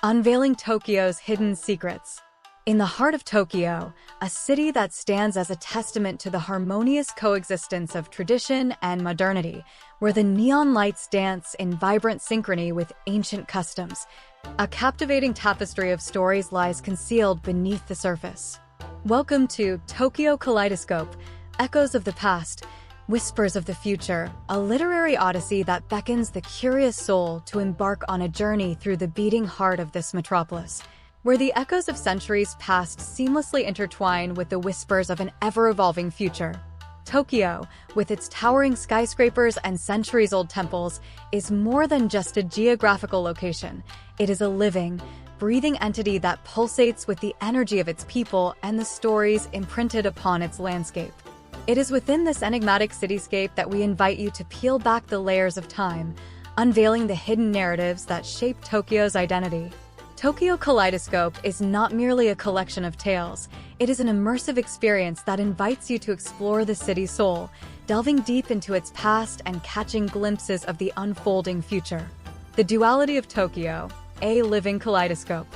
unveiling Tokyo's hidden secrets. In the heart of Tokyo, a city that stands as a testament to the harmonious coexistence of tradition and modernity, where the neon lights dance in vibrant synchrony with ancient customs, a captivating tapestry of stories lies concealed beneath the surface. Welcome to Tokyo Kaleidoscope, Echoes of the Past, Whispers of the Future, a literary odyssey that beckons the curious soul to embark on a journey through the beating heart of this metropolis, where the echoes of centuries past seamlessly intertwine with the whispers of an ever-evolving future. Tokyo, with its towering skyscrapers and centuries-old temples, is more than just a geographical location. It is a living, breathing entity that pulsates with the energy of its people and the stories imprinted upon its landscape. It is within this enigmatic cityscape that we invite you to peel back the layers of time, unveiling the hidden narratives that shape Tokyo's identity. Tokyo Kaleidoscope is not merely a collection of tales. It is an immersive experience that invites you to explore the city's soul, delving deep into its past and catching glimpses of the unfolding future. The duality of Tokyo, a living kaleidoscope.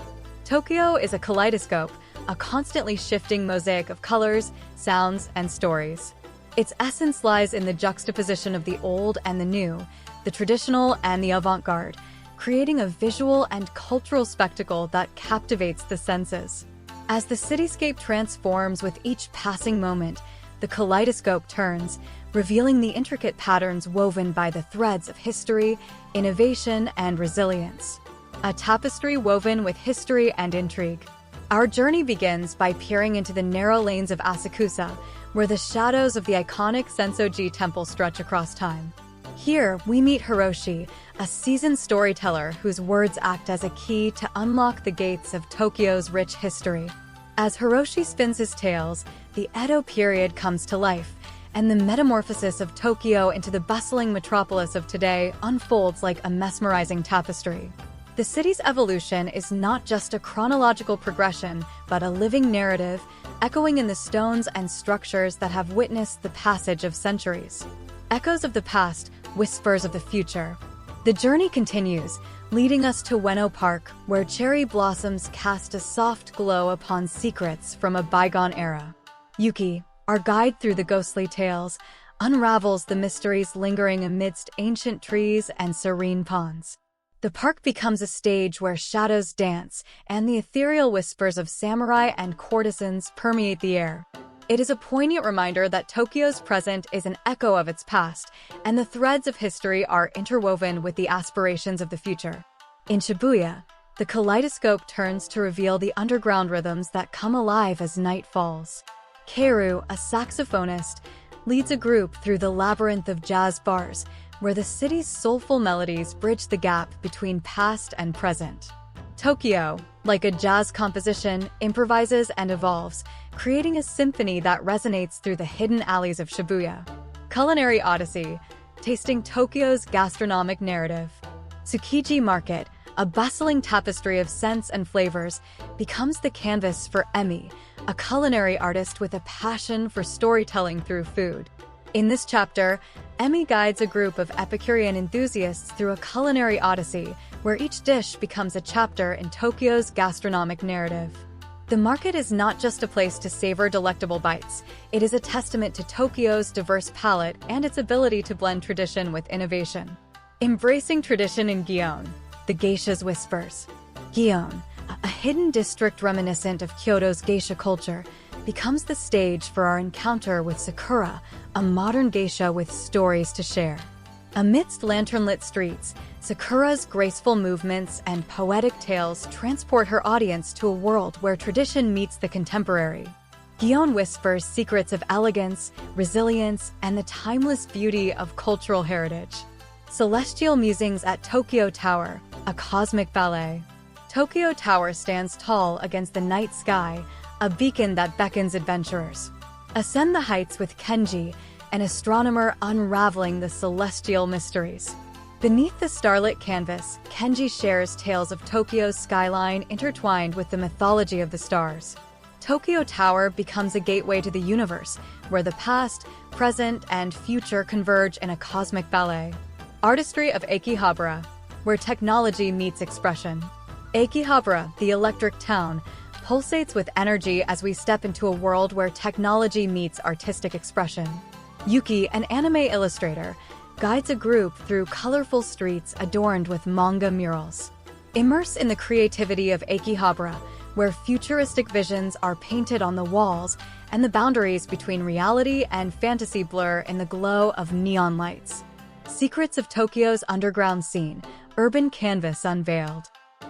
Tokyo is a kaleidoscope, a constantly shifting mosaic of colors, sounds, and stories. Its essence lies in the juxtaposition of the old and the new, the traditional and the avant-garde, creating a visual and cultural spectacle that captivates the senses. As the cityscape transforms with each passing moment, the kaleidoscope turns, revealing the intricate patterns woven by the threads of history, innovation, and resilience. A tapestry woven with history and intrigue. Our journey begins by peering into the narrow lanes of Asakusa, where the shadows of the iconic Sensoji Temple stretch across time. Here, we meet Hiroshi, a seasoned storyteller whose words act as a key to unlock the gates of Tokyo's rich history. As Hiroshi spins his tales, the Edo period comes to life, and the metamorphosis of Tokyo into the bustling metropolis of today unfolds like a mesmerizing tapestry. The city's evolution is not just a chronological progression, but a living narrative, echoing in the stones and structures that have witnessed the passage of centuries. Echoes of the past, whispers of the future. The journey continues, leading us to Ueno Park, where cherry blossoms cast a soft glow upon secrets from a bygone era. Yuki, our guide through the ghostly tales, unravels the mysteries lingering amidst ancient trees and serene ponds. The park becomes a stage where shadows dance, and the ethereal whispers of samurai and courtesans permeate the air. It is a poignant reminder that Tokyo's present is an echo of its past, and the threads of history are interwoven with the aspirations of the future. In Shibuya, the kaleidoscope turns to reveal the underground rhythms that come alive as night falls. Keiru, a saxophonist, leads a group through the labyrinth of jazz bars, where the city's soulful melodies bridge the gap between past and present. Tokyo, like a jazz composition, improvises and evolves, creating a symphony that resonates through the hidden alleys of Shibuya. Culinary Odyssey, tasting Tokyo's gastronomic narrative. Tsukiji Market, a bustling tapestry of scents and flavors, becomes the canvas for Emi, a culinary artist with a passion for storytelling through food. In this chapter, Emi guides a group of Epicurean enthusiasts through a culinary odyssey, where each dish becomes a chapter in Tokyo's gastronomic narrative. The market is not just a place to savor delectable bites, it is a testament to Tokyo's diverse palate and its ability to blend tradition with innovation. Embracing tradition in Gion, the geisha's whispers. Gion, a hidden district reminiscent of Kyoto's geisha culture, becomes the stage for our encounter with Sakura, a modern geisha with stories to share. Amidst lantern-lit streets, Sakura's graceful movements and poetic tales transport her audience to a world where tradition meets the contemporary. Gion whispers secrets of elegance, resilience, and the timeless beauty of cultural heritage. Celestial musings at Tokyo Tower, a cosmic ballet. Tokyo Tower stands tall against the night sky, a beacon that beckons adventurers. Ascend the heights with Kenji, an astronomer unraveling the celestial mysteries. Beneath the starlit canvas, Kenji shares tales of Tokyo's skyline intertwined with the mythology of the stars. Tokyo Tower becomes a gateway to the universe, where the past, present, and future converge in a cosmic ballet. Artistry of Akihabara, where technology meets expression. Akihabara, the electric town, pulsates with energy as we step into a world where technology meets artistic expression. Yuki, an anime illustrator, guides a group through colorful streets adorned with manga murals. Immerse in the creativity of Akihabara, where futuristic visions are painted on the walls and the boundaries between reality and fantasy blur in the glow of neon lights. Secrets of Tokyo's underground scene, urban canvas unveiled.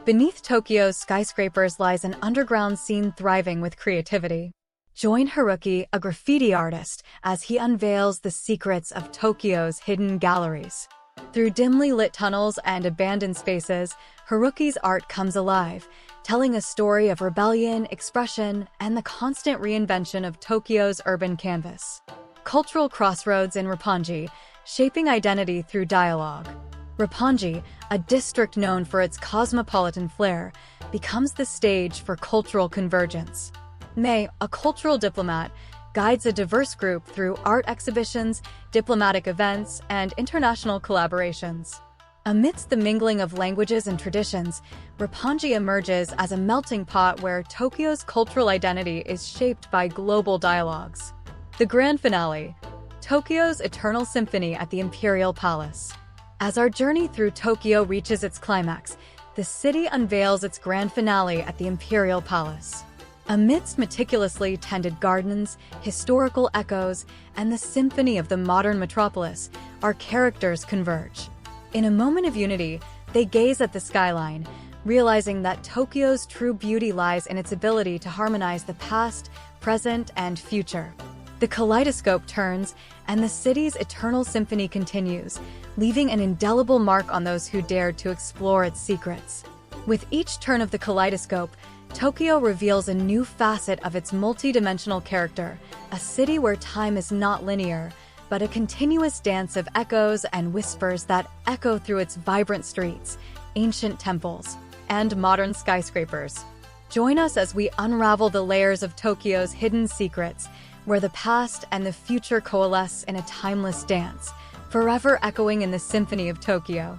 Beneath Tokyo's skyscrapers lies an underground scene thriving with creativity. Join Haruki, a graffiti artist, as he unveils the secrets of Tokyo's hidden galleries. Through dimly lit tunnels and abandoned spaces, Haruki's art comes alive, telling a story of rebellion, expression, and the constant reinvention of Tokyo's urban canvas. Cultural crossroads in Roppongi, shaping identity through dialogue. Roppongi, a district known for its cosmopolitan flair, becomes the stage for cultural convergence. Mei, a cultural diplomat, guides a diverse group through art exhibitions, diplomatic events, and international collaborations. Amidst the mingling of languages and traditions, Roppongi emerges as a melting pot where Tokyo's cultural identity is shaped by global dialogues. The grand finale, Tokyo's Eternal Symphony at the Imperial Palace. As our journey through Tokyo reaches its climax, the city unveils its grand finale at the Imperial Palace. Amidst meticulously tended gardens, historical echoes, and the symphony of the modern metropolis, our characters converge. In a moment of unity, they gaze at the skyline, realizing that Tokyo's true beauty lies in its ability to harmonize the past, present, and future. The kaleidoscope turns, and the city's eternal symphony continues, leaving an indelible mark on those who dared to explore its secrets. With each turn of the kaleidoscope, Tokyo reveals a new facet of its multidimensional character, a city where time is not linear, but a continuous dance of echoes and whispers that echo through its vibrant streets, ancient temples, and modern skyscrapers. Join us as we unravel the layers of Tokyo's hidden secrets, where the past and the future coalesce in a timeless dance, forever echoing in the symphony of Tokyo.